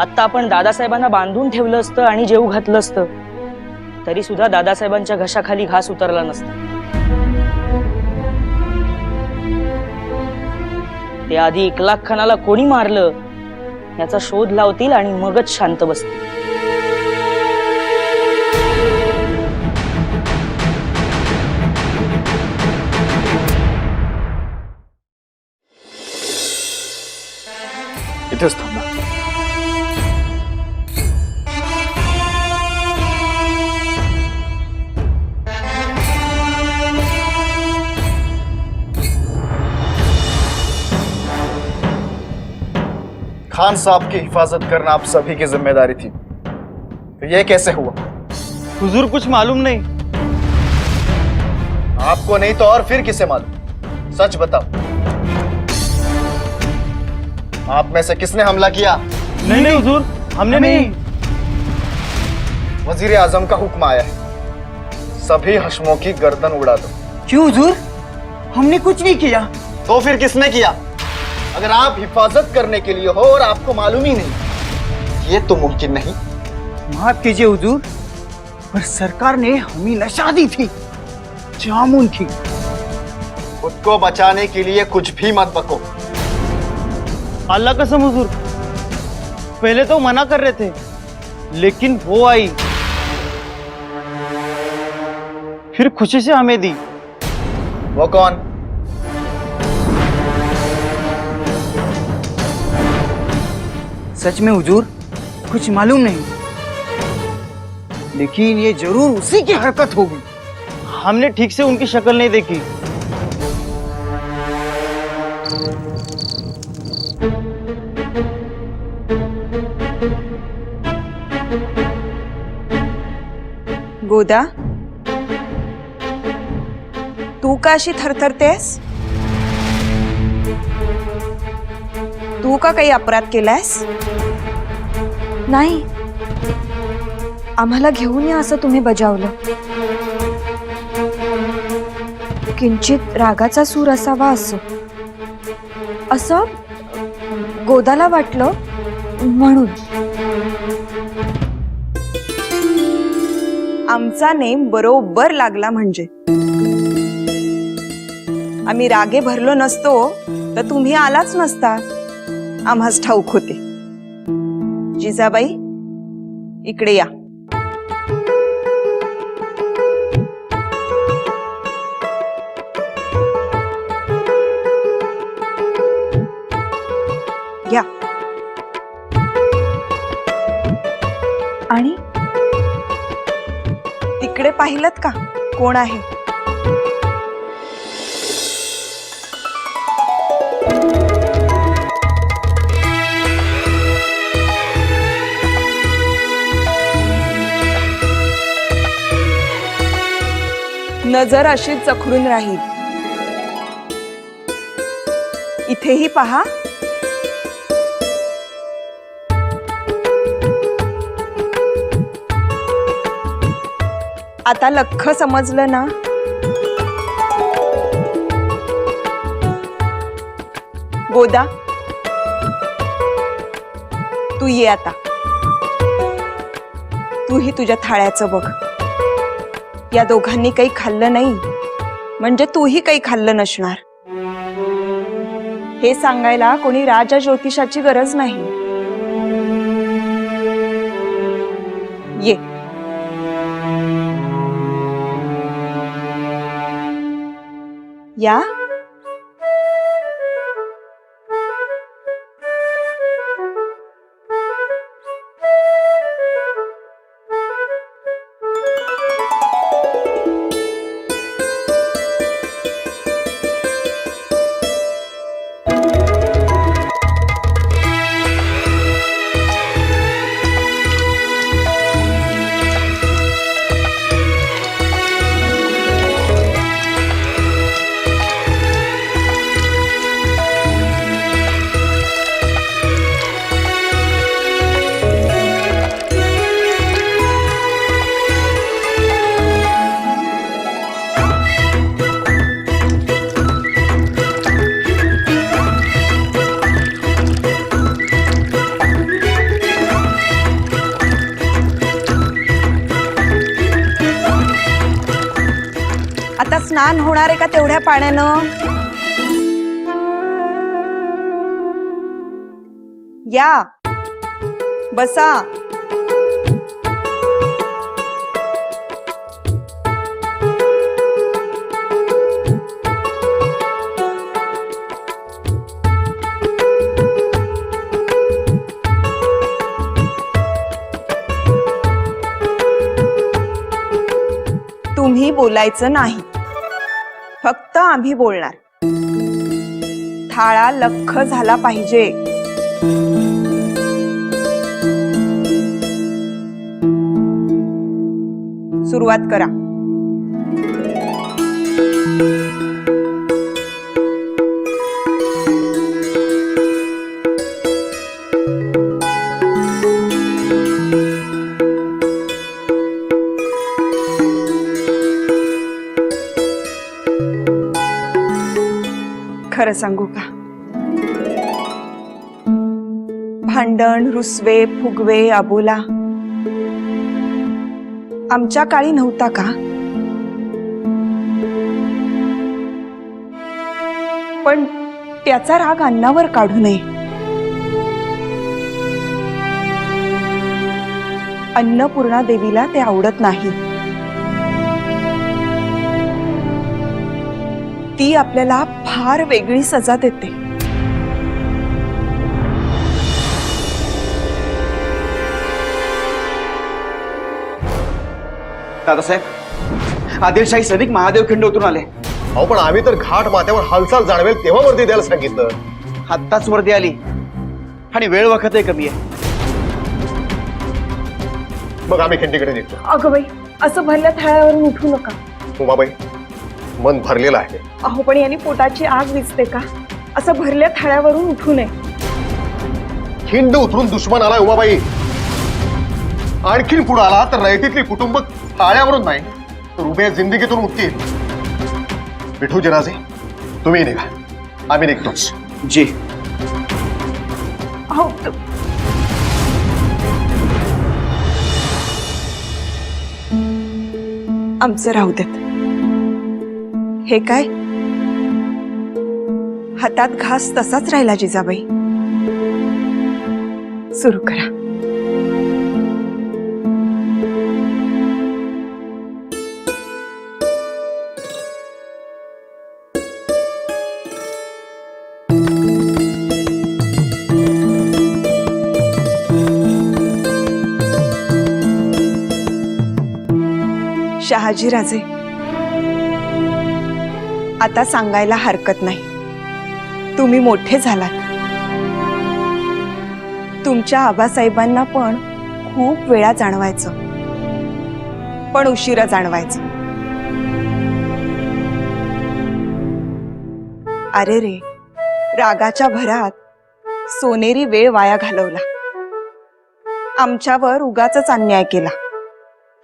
आत्ता आपण दादासाहेबांना बांधून ठेवलं असतं आणि जेवू घातलं असतं तरी सुद्धा दादासाहेबांच्या घशाखाली घास उतरला नसता. ते आधी इकलाक खानाला कोणी मारलं याचा शोध लावतील आणि मगच शांत बसतील. इथेच थांबा. खान साहब की हिफाजत करना आप सभी की जिम्मेदारी थी, तो ये कैसे हुआ? हुजूर कुछ मालूम नहीं. आपको नहीं तो और फिर किसे मालूम? सच बताओ, आप में से किसने हमला किया? नहीं नहीं हुजूर, हमने नहीं. वजीर आजम का हुक्म आया है, सभी हशमों की गर्दन उड़ा दो. क्यों हुजूर? हमने कुछ नहीं किया. तो फिर किसने किया? अगर आप हिफाजत करने के लिए हो और आपको मालूम ही नहीं, ये तो मुमकिन नहीं. माफ कीजिए हुजूर, पर सरकार ने हमें नशा दी थी, जामुन की. खुद को बचाने के लिए कुछ भी मत बको. अल्लाह कसम हुजूर, पहले तो मना कर रहे थे, लेकिन वो आई, फिर खुशी से हमें दी. वो कौन? सच में हुजूर कुछ मालूम नहीं, लेकिन ये जरूर उसी की हरकत होगी. हमने ठीक से उनकी शक्ल नहीं देखी. गोदा, तू का अशी थरथरतेस? तू का काही अपराध केलायस? नाही, आम्हाला घेऊन या असं तुम्ही बजावलं. किंचित रागाचा सूर असावा असं गोदाला वाटलं म्हणून. आमचा नेम बरोबर लागला म्हणजे. आम्ही रागे भरलो नसतो तर तुम्ही आलाच नसता, आम्हास ठाऊक होते. जिजाबाई, इकडे या. या. आणि तिकडे पाहिलत का कोण आहे? नजर अशीच जखडून राहील. इथेही पहा. आता लख्ख समजलं ना? गोदा, तू ये आता. तूही तुझ्या थाळ्याचं बघ. या दोघांनी काही खाल्लं नाही म्हणजे तूही काही खाल्लं नसणार. हे सांगायला कोणी राजा ज्योतिषाची गरज नाही. ये. या. स्नान होणार आहे का तेवढ्या पाण्यानं? या बसा. तुम्ही बोलायचं नाही, फक्त आम्ही बोलणार. थाळा लख्ख झाला पाहिजे. सुरुवात करा. खरं सांगू का, भांडण, रुसवे, फुगवे, अबोला आमच्या काळी नव्हता का? पण त्याचा राग अन्नावर काढू नये. अन्नपूर्णा देवीला ते आवडत नाही. ती आपल्याला फार वेगळी सजा देते. दादासाहेब, आदिलशाही सैनिक महादेव खिंड उतरून आले. अहो पण आम्ही तर घाट माथ्यावर हालचाल जाणवेल तेव्हा वर्दी द्यायला सांगितलं. आत्ताच वर्दी आली आणि वेळ वखतही कमी आहे. मग आम्ही खिंडीकडे निघतो. अगं बाई, असं भरल्या थाळ्यावरून उठू नका. उमाबाई, मन भरलेलं आहे. अहो पण यांनी पोटाची आग विझते का? असं भरल्या थाळ्यावरून उठू नये. खिंड उतरून दुश्मन आलाय उमाबाई. आणखीन पुढे आला तर रयतीतली कुटुंब थाळ्यावरून नाही तर उभ्या जिंदगीतून उठतील. विठूजी राजे, तुम्ही निघा, आम्ही निघतोच. जी. अहो आमचं राहू देत. हे काय, हातात घास तसाच राहिला जिजाबाई. सुरू करा. शहाजी राजे, आता सांगायला हरकत नाही, तुम्ही मोठे झालात. तुमच्या आबासाहेबांना पण खूप वेळा जाणवायचं, पण उशिरा जाणवायचं. अरे रे, रागाच्या भरात सोनेरी वेळ वाया घालवला. आमच्यावर उगाचच अन्याय केला,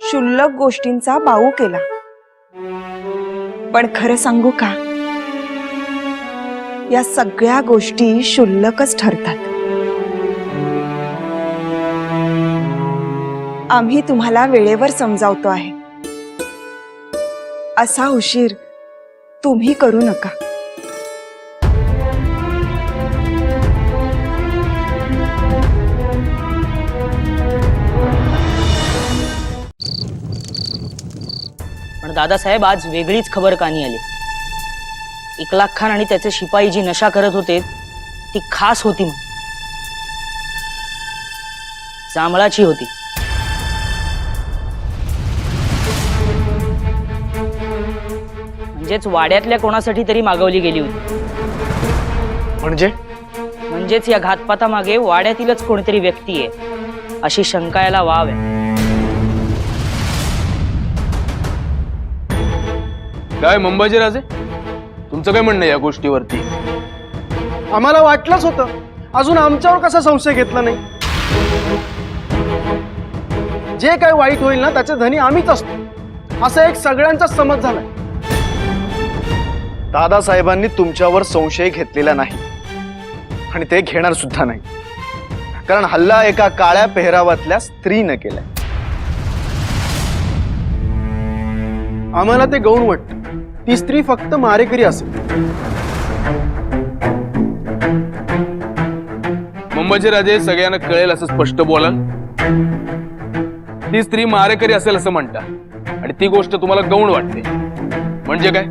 क्षुल्लक गोष्टींचा बाऊ केला. पण खरं सांगू का, या सगळ्या गोष्टी क्षुल्लकच ठरतात. आम्ही तुम्हाला वेळेवर समजावतो आहे. असा उशीर तुम्ही करू नका. पण दादासाहेब, आज वेगळीच खबर कानी आली. इकलाक खान आणि त्याचे शिपाई जी नशा करत होते ती खास होती, जांभळाची होती. म्हणजेच वाड्यातल्या कोणासाठी तरी मागवली गेली होती. म्हणजेच या घातपातामागे वाड्यातीलच कोणीतरी व्यक्ती आहे अशी शंका याला वाव आहे. काय मंबाजी राजे, तुमचं काय म्हणणं या गोष्टीवरती? आम्हाला वाटलंच होतं, अजून आमच्यावर कसा संशय घेतला नाही. जे काय वाईट होईल ना त्याचे धनी आम्हीच असतो, असा एक सगळ्यांचा समज झालाय. दादासाहेबांनी तुमच्यावर संशय घेतलेला नाही आणि ते घेणार सुद्धा नाही, कारण हल्ला एका काळ्या पेहरावातल्या स्त्रीने केलाय. आम्हाला ते गौण वाटतं, ती स्त्री फक्त मारेकरी असेल. मुंबईचे राजे सगळ्यांना कळेल असं स्पष्ट बोलाल. ती स्त्री मारेकरी असेल असं म्हणता आणि ती गोष्ट तुम्हाला गौण वाटते म्हणजे काय?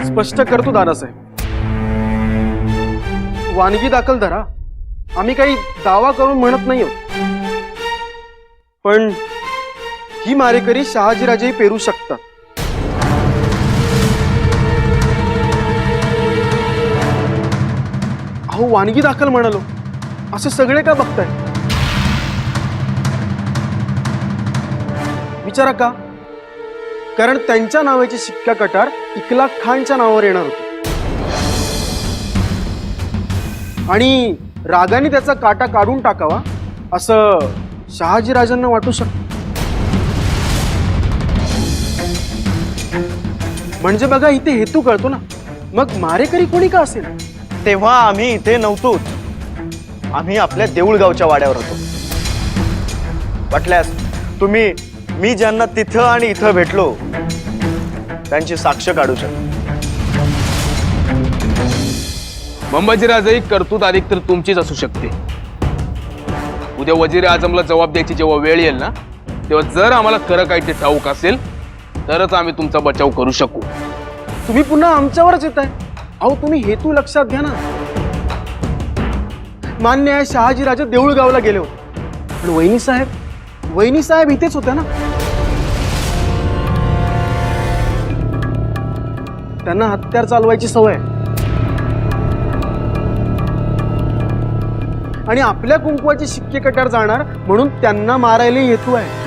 स्पष्ट करतो दादासाहेब. वानगी दाखल धरा. आम्ही काही दावा करून म्हणत नाही आहोत, पण ही मारेकरी शहाजीराजेही पेरू शकतात. अहो वानगी दाखल म्हणालो, असे सगळे का बघताय? विचारा का? कारण त्यांच्या नावाची शिक्का कटार इकला खानच्या नावावर येणार होती आणि रागाने त्याचा काटा काढून टाकावा असं शहाजीराजांना वाटू शकतं. म्हणजे बघा, इथे हेतू कळतो ना. मग मारेकरी कोणी का असेल? तेव्हा आम्ही इथे नव्हतोच. आम्ही आपल्या देऊळगावच्या वाड्यावर होतो. वाटल्यास तुम्ही मी ज्यांना तिथं आणि इथं भेटलो त्यांची साक्ष काढू शकता. मुंबईची राजे कर्तृत अधिक तर तुमचीच असू शकते. उद्या वजीर आजमला जबाब द्यायची जेव्हा वेळ येईल ना, तेव्हा जर आम्हाला खरं काही ते ठाऊक असेल तरच आम्ही तुमचा बचाव करू शकू. तुम्ही पुन्हा आमच्यावरच येत आहे. अहो तुम्ही हेतू लक्षात घ्या ना. मान्य आहे, शहाजीराजे देऊळगावला गेले होते, पण वहिनी साहेब इथेच होत्या ना. त्यांना हत्यार चालवायची सवय आहे आणि आपल्या कुंकवाचे शिक्के कटार जाणार म्हणून त्यांना मारायला हेतू आहे.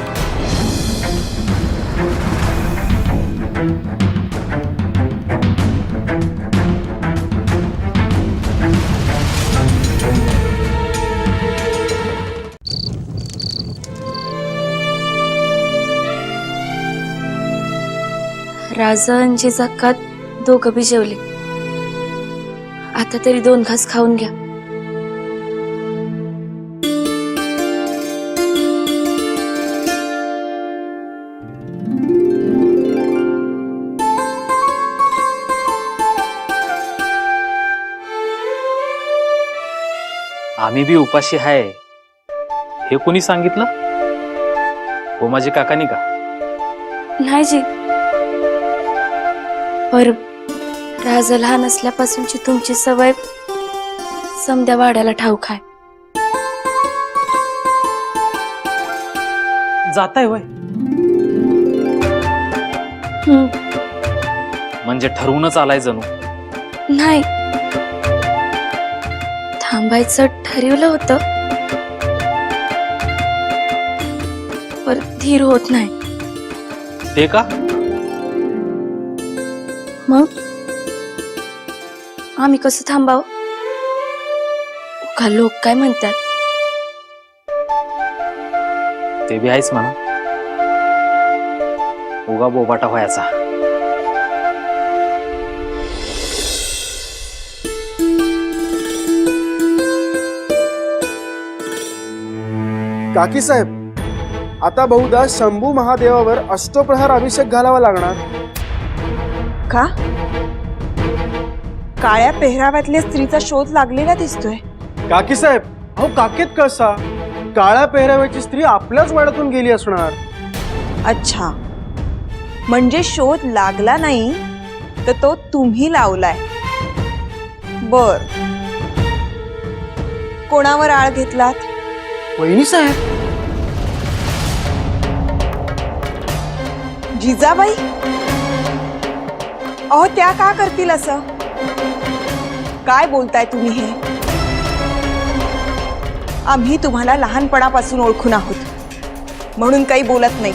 राजा आणि जिजाकात दोघं बी जेवले. आता तरी 2 घास खाऊन घ्या. आम्ही बी उपाशी आहे हे कोणी सांगितलं? हो माझे काकानी का? नाही जी, पर राजा लहान असल्यापासूनची तुमची सवय समद्या वाड्याला ठाऊक आहे. जाताय वय म्हणजे ठरवूनच आलाय जणू. नाही, थांबायचं ठरवलं होतं, पर धीर होत नाही. ते का? मग आम्ही कसं थांबावं? का लोक काय म्हणतात? ते बी आहेच म्हणा. उगा बोबाटा व्हायचा. काकी साहेब, आता बहुधा शंभू महादेवावर अष्टप्रहार अभिषेक घालावा लागणार. का? काळ्या पेहराव्यातल्या स्त्रीचा शोध लागलेला दिसतोय. काकी साहेब, अहो काकेत कसा? काळ्या पेहराव्याची स्त्री आपल्याच वाड्यातून गेली असणार. अच्छा, म्हणजे शोध लागला नाही तर तो तुम्ही लावलाय. बर, कोणावर आळ घेतलात? वहिनी साहेब. जिजाबाई? अहो त्या का करतील असं? काय बोलताय तुम्ही हे? आम्ही तुम्हाला लहानपणापासून ओळखून आहोत म्हणून काही बोलत नाही.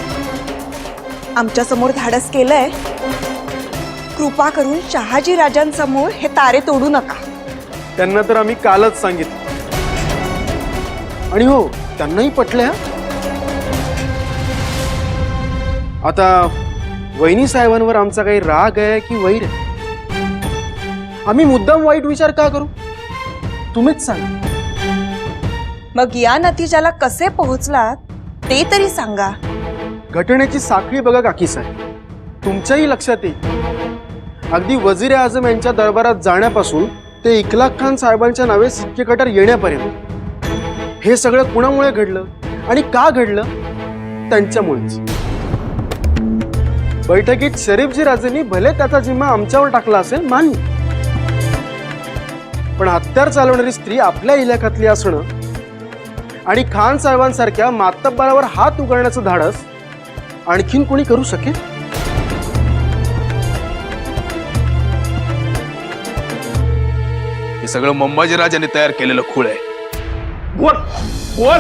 आमच्या समोर धाडस केलंय. कृपा करून शहाजी राजांसमोर हे तारे तोडू नका. त्यांना तर आम्ही कालच सांगितलं आणि हो, त्यांनाही पटलं. आता वहिनी साहेबांवर आमचा काही राग आहे की वैर आहे? आम्ही मुद्दाम वाईट विचार का करू? तुम्हीच सांगा. मग या नतिजाला कसे पोहोचलात ते तरी सांगा. घटनेची साखळी बघा काकी साहेब. तुमच्याही लक्षात येईल अगदी वजीर आझम यांच्या दरबारात जाण्यापासून ते इखलाक खान साहेबांच्या नावे सिक्के कटर येण्यापर्यंत हे सगळं कुणामुळे घडलं आणि का घडलं? त्यांच्यामुळेच. बैठकीत शरीफजी राजेंनी भले त्याचा जिम्मा आमच्यावर टाकला असेल, मान्य, पण हत्यार चालवणारी स्त्री आपल्या इलाक्यातली असणं आणि खान साहेबांसारख्या मातब्बरावर हात उघडण्याचं धाडस आणखीन कोणी करू शकेल? हे सगळं मंबाजीराजांनी तयार केलेलं खूळ आहे. बोल बोल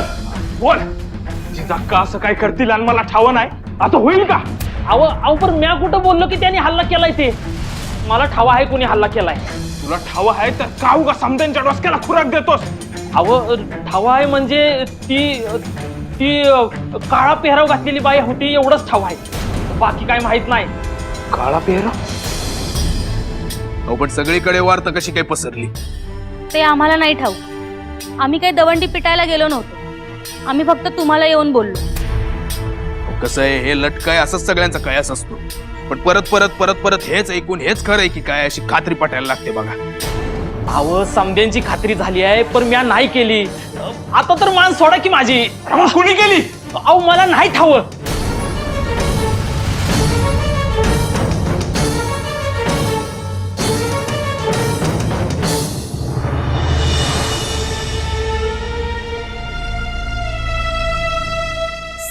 बोल. जिजाक्का असं काय करतील आणि मला ठाव नाही, आता होईल का? अहो पण म्या कुठं बोललो की त्यांनी हल्ला केलाय? ते मला ठावा आहे कोणी हल्ला केलाय. तुला ठाव आहे तर का उगा समद्यांच्या डोसक्याला खुराक देतोस? अहो ठावा आहे म्हणजे ती ती काळा पेहराव घातलेली बाई होती, एवढंच ठाव आहे, बाकी काय माहित नाही. काळा पेहराव? अहो पण सगळीकडे वार्ता कशी काय पसरली? ते आम्हाला नाही ठाऊक. आम्ही काही दवंडी पिटायला गेलो नव्हतो. आम्ही फक्त तुम्हाला येऊन बोललो. कसं आहे, हे लटकाय असंच सगळ्यांचा कयास असतो, पण परत परत परत परत हेच ऐकून हेच खरं आहे की काय अशी खात्री पटायला लागते बघा. अहो समद्यांची खात्री झाली आहे पण म्या नाही केली. आता तर मान सोडा की माझी. कुणी केली? अहो मला नाही ठाव.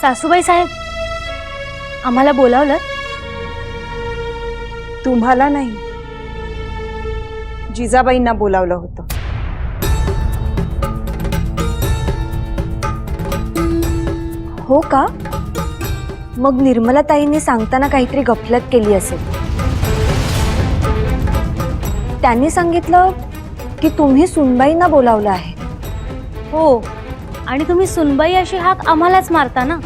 सासूबाई साहेब, आम्हाला बोलावलं? तुम्हाला नाही, जिजाबाईंना बोलावलं होतं. हो का? मग निर्मलाताईंनी सांगताना काहीतरी गफलत केली असेल. त्यांनी सांगितलं की तुम्ही सुनबाईंना बोलावलं आहे. हो, आणि तुम्ही सुनबाई अशी हाक आम्हालाच मारता ना,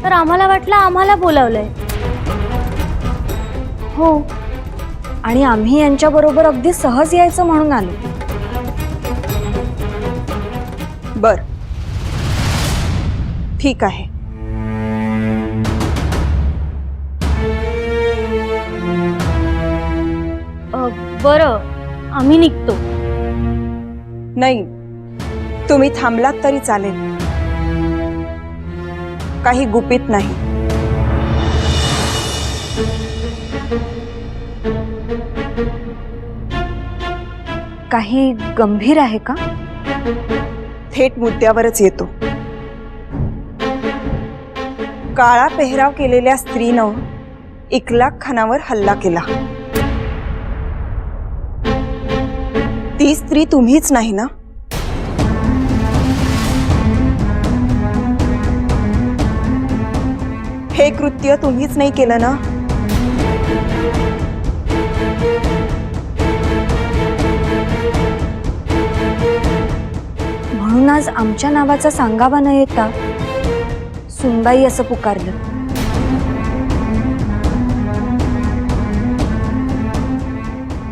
तर आम्हाला वाटलं आम्हाला बोलावलंय. हो, आणि आम्ही यांच्याबरोबर अगदी सहज यायचं म्हणून आलो. बर, ठीक आहे. बरं, आम्ही निघतो. नाही, तुम्ही थांबलात तरी चालेल, काही गुपित नाही. काही गंभीर आहे का? थेट मुद्द्यावरच येतो. काळा पेहराव केलेल्या स्त्रीनं इखलाक खानावर हल्ला केला. ती स्त्री तुम्हीच नाही ना? हे कृत्य तुम्हीच नाही केलं ना? म्हणून आज आमच्या नावाचा सांगावा न येता सुनबाई असं पुकारलं.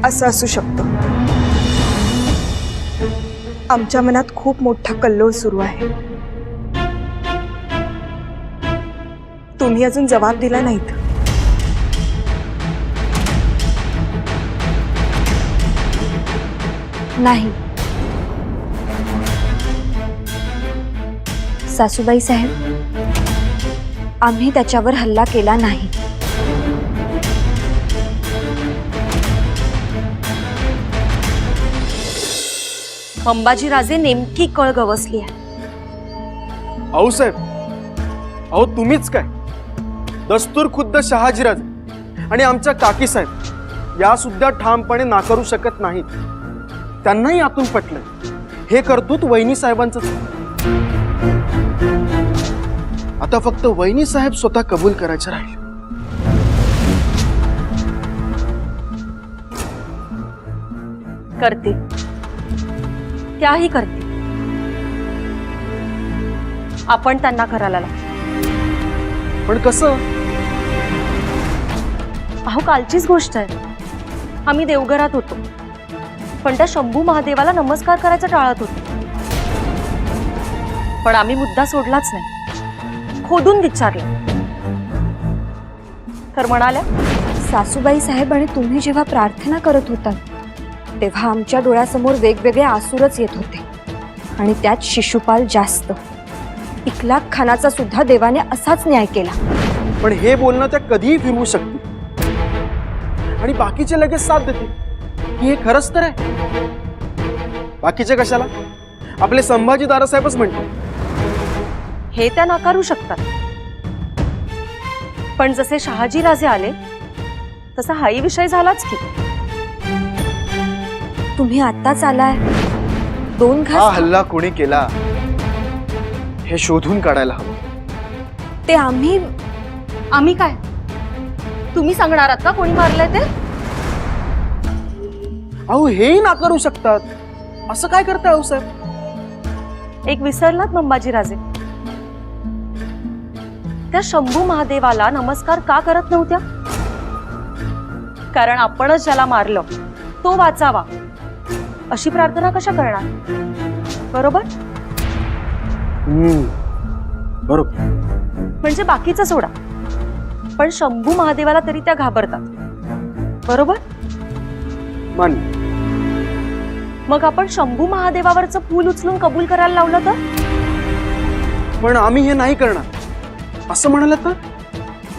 असं असू शकतं. आमच्या मनात खूप मोठा कल्लोळ सुरू आहे. तुम्ही अजून जबाब दिला नाहीत. नाही सासूबाई साहेब, आम्ही त्याच्यावर हल्ला केला नाही. अंबाजीराजे नेमकी कळ गवसली आहे. अहो साहेब, अहो तुम्हीच काय, दस्तूर खुद्द शहाजीराजे आणि आमच्या काकी साहेब या सुद्धा ठामपणे नाकारू शकत नाहीत. त्यांनाही आतून पटलंय हे कर्तृत्व वहिनी साहेबांचंच. आता फक्त वहिनी साहेब स्वतः कबूल करायचे राहिले. करते, त्याही करते. आपण त्यांना करायला लागतो. पण कसं? अहो कालचीच गोष्ट आहे. आम्ही देवघरात होतो, पण त्या शंभू महादेवाला नमस्कार करायचं टाळत होतो. पण आम्ही मुद्दा सोडलाच नाही, खोदून विचारलं तर म्हणाल्या सासूबाई साहेब आणि तुम्ही जेव्हा प्रार्थना करत होतात तेव्हा आमच्या डोळ्यासमोर वेगवेगळे आसूरच येत होते आणि त्यात शिशुपाल जास्त. इकलाक खानाचा सुद्धा देवाने असाच न्याय केला. पण हे बोलणं त्या कधीही फिरवू शकतील आणि बाकीचे लगेच साथ देतील की हे खरंच तर आहे. बाकीचे कशाला? आपले संभाजी दादासाहेबच म्हणतील. हे त्या नाकारू शकतात, पण जसे शहाजी राजे आले तसा हाही विषय झालाच की. तुम्ही आत्ताच आलाय, 2 हा घास हल्ला कोणी केला हे शोधून काढायला हवं. ते आम्ही आम्ही काय, तुम्ही सांगणार आहात का कोणी मारलंय ते? अहो हेही नाकारू शकतात. असं काय करताय अहो साहेब? एक विसरलात मंबाजीराजे, त्या शंभू महादेवाला नमस्कार का करत नव्हत्या? कारण आपणच ज्याला मारलं तो वाचावा अशी प्रार्थना कशा करणार? बरोबर? बरोबर. म्हणजे बाकीचं सोडा, पण शंभू महादेवाला तरी त्या घाबरतात. बरोबर? मान्य. मग आपण शंभू महादेवावरचं फूल उचलून कबूल करायला लावलं तर? पण आम्ही हे नाही करणार असं म्हणाल तर?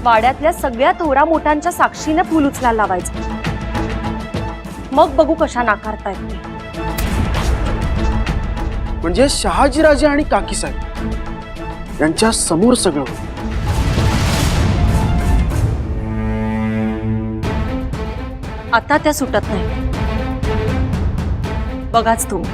वाड्यातल्या सगळ्या थोरा मोठ्यांच्या साक्षीने फूल उचलायला लावायचं. मग बघू कशा नाकारतायत ते. म्हणजे शहाजीराजे आणि काकीसाहेब यांच्या समोर सगळं होतं. आता त्या सुटत नाही, बघाच तुम्ही.